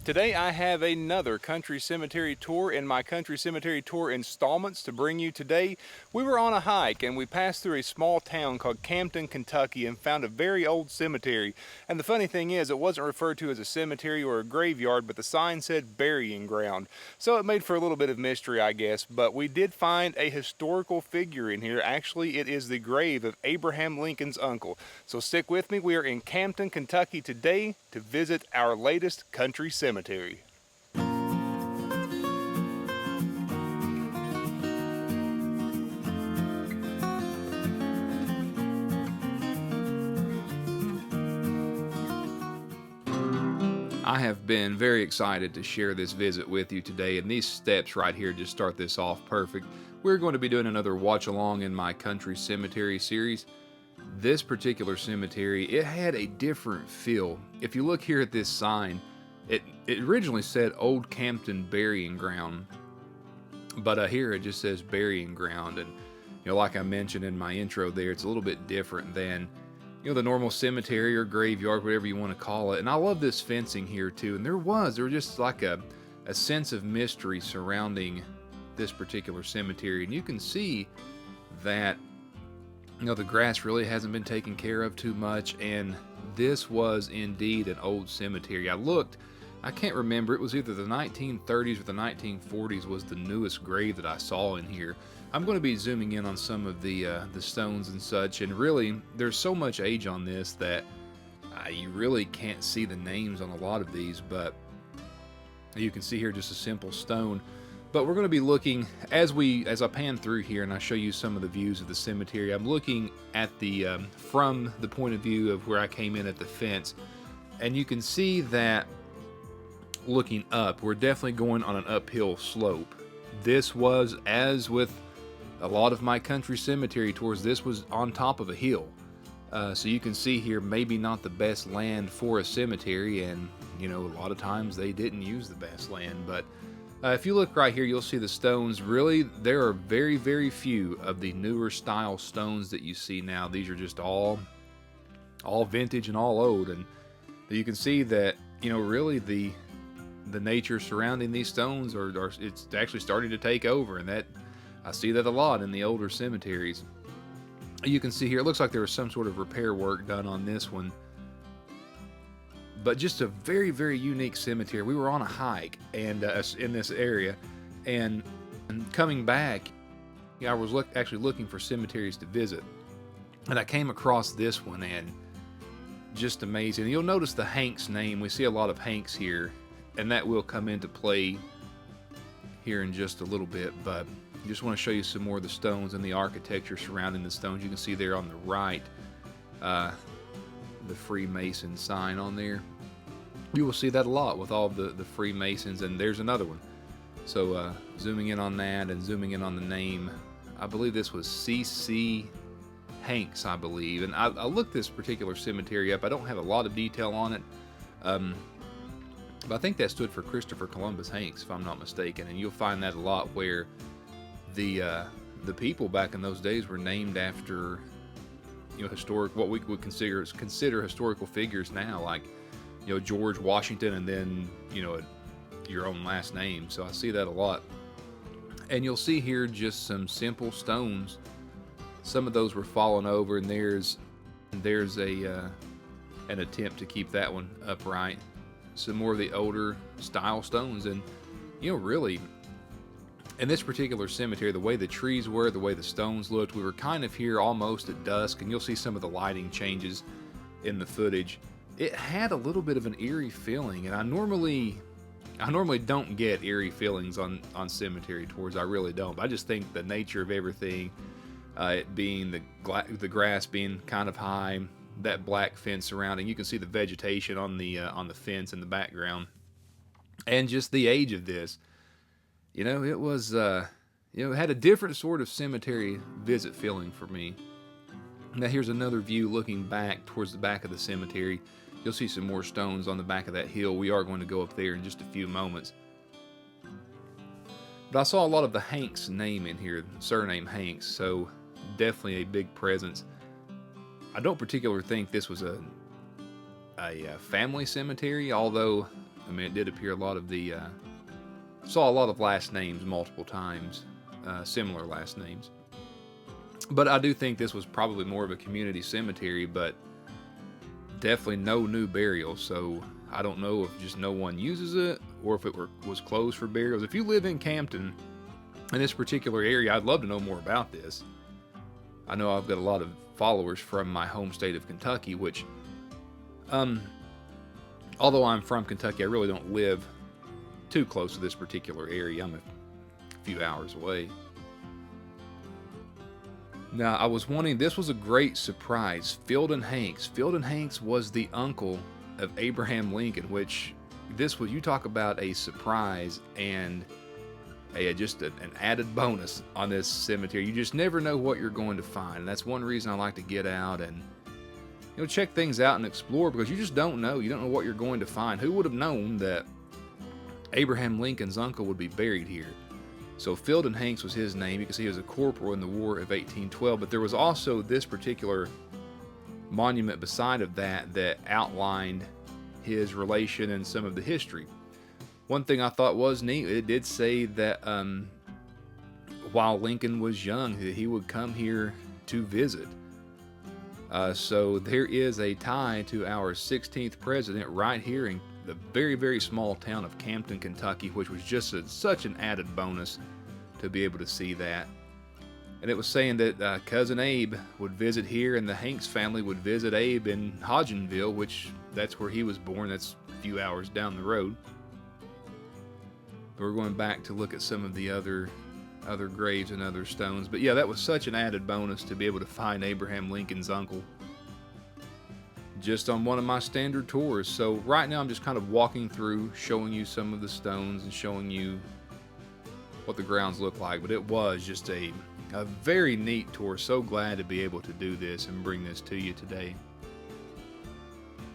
Today I have another country cemetery tour in my country cemetery tour installments to bring you today. We were on a hike and we passed through a small town called Campton, Kentucky and found a very old cemetery. And the funny thing is, it wasn't referred to as a cemetery or a graveyard, but the sign said burying ground. So it made for a little bit of mystery, I guess, but we did find a historical figure in here. Actually, it is the grave of Abraham Lincoln's uncle. So stick with me. We are in Campton, Kentucky today to visit our latest country cemetery. I have been very excited to share this visit with you today, and these steps right here just start this off perfect. We're going to be doing another watch along in my country cemetery series. This particular cemetery, it had a different feel. If you look here at this sign, it originally said Old Campton Burying Ground, but here it just says burying ground. And like I mentioned in my intro there, it's a little bit different than the normal cemetery or graveyard, whatever you want to call it. And I love this fencing here too. And there was just like a sense of mystery surrounding this particular cemetery. And you can see that the grass really hasn't been taken care of too much, and this was indeed an old cemetery. I can't remember, it was either the 1930s or the 1940s was the newest grave that I saw in here. I'm going to be zooming in on some of the stones and such, and really there's so much age on this that you really can't see the names on a lot of these, but you can see here just a simple stone. But we're going to be looking, as I pan through here and I show you some of the views of the cemetery, I'm looking at from the point of view of where I came in at the fence. And you can see that looking up, we're definitely going on an uphill slope. This was, as with a lot of my country cemetery tours, this was on top of a hill. So you can see here, maybe not the best land for a cemetery, and a lot of times they didn't use the best land, but if you look right here, you'll see the stones. Really, there are very, very few of the newer style stones that you see now. These are just all vintage and all old. And you can see that, really the nature surrounding these stones it's actually starting to take over. And that I see that a lot in the older cemeteries. You can see here, it looks like there was some sort of repair work done on this one. But just a very, very unique cemetery. We were on a hike and in this area, and coming back, I was actually looking for cemeteries to visit, and I came across this one, and just amazing. You'll notice the Hanks name. We see a lot of Hanks here, and that will come into play here in just a little bit, but I just want to show you some more of the stones and the architecture surrounding the stones. You can see there on the right, the Freemason sign on there. You will see that a lot with all the Freemasons, and there's another one. So zooming in on that and zooming in on the name, I believe this was C.C. Hanks, I believe. And I looked this particular cemetery up. I don't have a lot of detail on it, but I think that stood for Christopher Columbus Hanks, if I'm not mistaken. And you'll find that a lot where the people back in those days were named after historic, what we would consider historical figures now, like George Washington, and then your own last name. So I see that a lot. And you'll see here just some simple stones. Some of those were fallen over, and there's an attempt to keep that one upright. Some more of the older style stones, and really, in this particular cemetery, the way the trees were, the way the stones looked, we were kind of here almost at dusk, and you'll see some of the lighting changes in the footage. It had a little bit of an eerie feeling, and I normally don't get eerie feelings on cemetery tours. I really don't. But I just think the nature of everything, it being the grass being kind of high, that black fence surrounding, you can see the vegetation on the fence in the background, and just the age of this. It was, it had a different sort of cemetery visit feeling for me. Now here's another view looking back towards the back of the cemetery. You'll see some more stones on the back of that hill. We are going to go up there in just a few moments. But I saw a lot of the Hanks name in here, surname Hanks, so definitely a big presence. I don't particularly think this was a family cemetery, although I mean, it did appear a lot of the, saw a lot of last names multiple times, similar last names. But I do think this was probably more of a community cemetery, but definitely no new burials. So I don't know if just no one uses it or if it was closed for burials. If you live in Campton, in this particular area, I'd love to know more about this. I know I've got a lot of followers from my home state of Kentucky, which, although I'm from Kentucky, I really don't live too close to this particular area. I'm a few hours away. Now, I was wanting, this was a great surprise. Field and Hanks. Field and Hanks was the uncle of Abraham Lincoln, which this was, you talk about a surprise and just an added bonus on this cemetery. You just never know what you're going to find. And that's one reason I like to get out and, you know, check things out and explore, because you just don't know. You don't know what you're going to find. Who would have known that Abraham Lincoln's uncle would be buried here? So Field and Hanks was his name. You can see he was a corporal in the War of 1812. But there was also this particular monument beside of that outlined his relation and some of the history. One thing I thought was neat, it did say that while Lincoln was young, he would come here to visit. So there is a tie to our 16th president right here in the very, very small town of Campton, Kentucky, which was just such an added bonus to be able to see that. And it was saying that Cousin Abe would visit here, and the Hanks family would visit Abe in Hodgenville, which that's where he was born. That's a few hours down the road. But we're going back to look at some of the other graves and other stones. But yeah, that was such an added bonus to be able to find Abraham Lincoln's uncle just on one of my standard tours. So right now I'm just kind of walking through, showing you some of the stones and showing you what the grounds look like. But it was just a very neat tour. So glad to be able to do this and bring this to you today.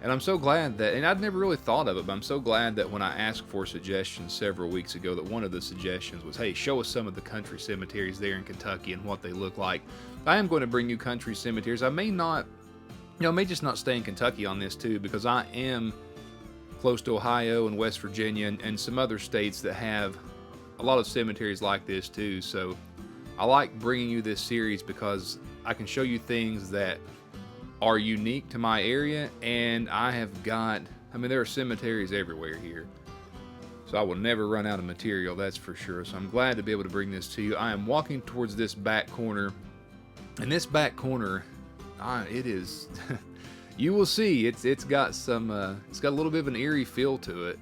And I'm so glad that, and I'd never really thought of it, but I'm so glad that when I asked for suggestions several weeks ago, that one of the suggestions was, hey, show us some of the country cemeteries there in Kentucky and what they look like. I am going to bring you country cemeteries. I may not, may just not stay in Kentucky on this too, because I am close to Ohio and West Virginia and some other states that have a lot of cemeteries like this too. So I like bringing you this series because I can show you things that are unique to my area, and I have got, there are cemeteries everywhere here. So I will never run out of material, that's for sure. So I'm glad to be able to bring this to you. I am walking towards this back corner, and this back corner, it is, you will see, it's got some, it's got a little bit of an eerie feel to it.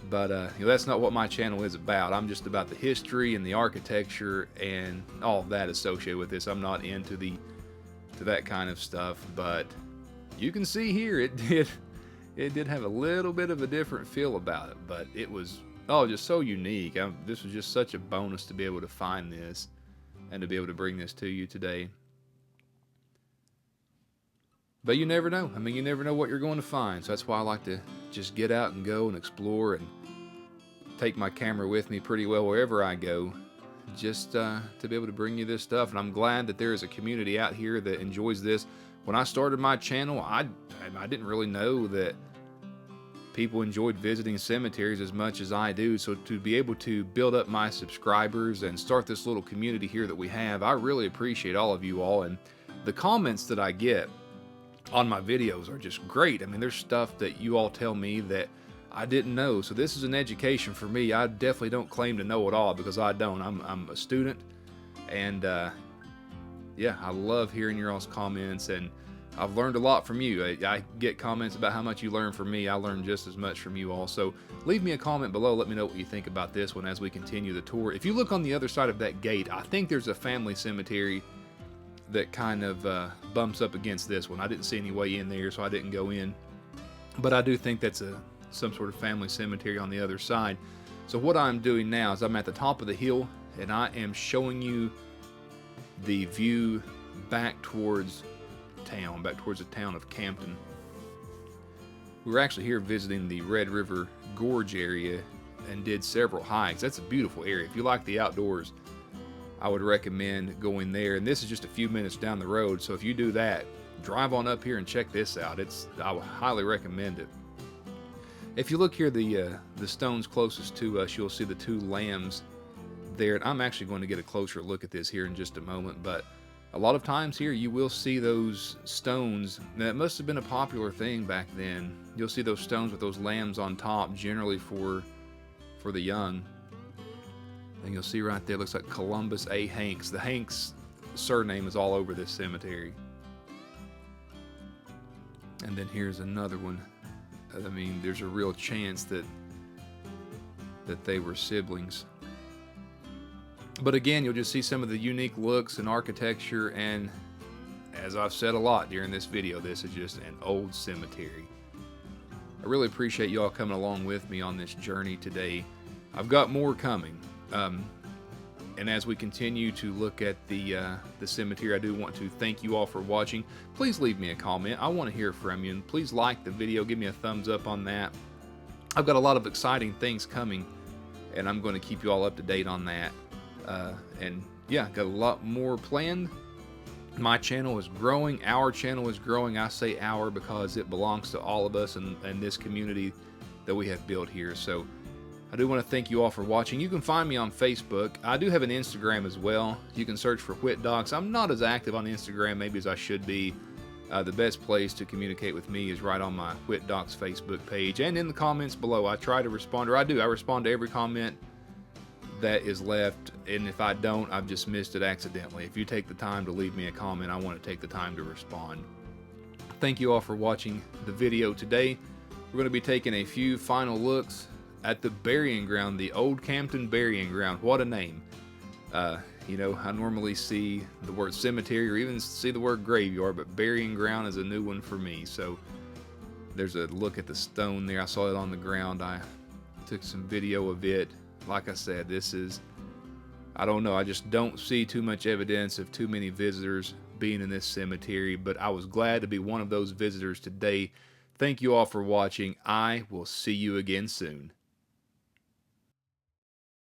But that's not what my channel is about. I'm just about the history and the architecture and all of that associated with this. I'm not into that kind of stuff, but you can see here it did have a little bit of a different feel about it, but it was just so unique. This was just such a bonus to be able to find this and to be able to bring this to you today. But you never know. You never know what you're going to find. So that's why I like to just get out and go and explore and take my camera with me pretty well wherever I go, just to be able to bring you this stuff. And I'm glad that there is a community out here that enjoys this. When I started my channel, I didn't really know that people enjoyed visiting cemeteries as much as I do. So to be able to build up my subscribers and start this little community here that we have, I really appreciate all of you all. And the comments that I get on my videos are just great. There's stuff that you all tell me that I didn't know. So this is an education for me. I definitely don't claim to know it all, because I don't. I'm a student, and yeah, I love hearing your all's comments, and I've learned a lot from you. I get comments about how much you learn from me. I learn just as much from you all. So leave me a comment below. Let me know what you think about this one as we continue the tour. If you look on the other side of that gate, I think there's a family cemetery that kind of bumps up against this one. I didn't see any way in there, so I didn't go in. But I do think that's some sort of family cemetery on the other side. So what I'm doing now is I'm at the top of the hill, and I am showing you the view back towards town, back towards the town of Campton. We were actually here visiting the Red River Gorge area and did several hikes. That's a beautiful area. If you like the outdoors, I would recommend going there. And this is just a few minutes down the road. So if you do that, drive on up here and check this out. I would highly recommend it. If you look here, the stones closest to us, you'll see the two lambs there. And I'm actually going to get a closer look at this here in just a moment, but a lot of times here you will see those stones. That must have been a popular thing back then. You'll see those stones with those lambs on top, generally for the young. And you'll see right there, looks like Columbus A. Hanks. The Hanks surname is all over this cemetery. And then here's another one. I mean, there's a real chance that they were siblings. But again, you'll just see some of the unique looks and architecture, and as I've said a lot during this video, this is just an old cemetery. I really appreciate you all coming along with me on this journey today. I've got more coming. And as we continue to look at the cemetery, I do want to thank you all for watching. Please leave me a comment. I want to hear from you. And please like the video. Give me a thumbs up on that. I've got a lot of exciting things coming, and I'm going to keep you all up to date on that. And yeah, got a lot more planned. My channel is growing. Our channel is growing. I say our because it belongs to all of us and this community that we have built here. So I do want to thank you all for watching. You can find me on Facebook. I do have an Instagram as well. You can search for Whit Docs. I'm not as active on Instagram maybe as I should be. The best place to communicate with me is right on my Whit Docs Facebook page and in the comments below. I try to respond, or I respond to every comment that is left, and if I don't, I've just missed it accidentally. If you take the time to leave me a comment, I want to take the time to respond. Thank you all for watching the video today. We're going to be taking a few final looks at the burying ground, the Old Campton Burying Ground. What a name. You know, I normally see the word cemetery or even see the word graveyard, but burying ground is a new one for me. So there's a look at the stone there. I saw it on the ground. I took some video of it. Like I said, this is, I don't know, I just don't see too much evidence of too many visitors being in this cemetery, but I was glad to be one of those visitors today. Thank you all for watching. I will see you again soon.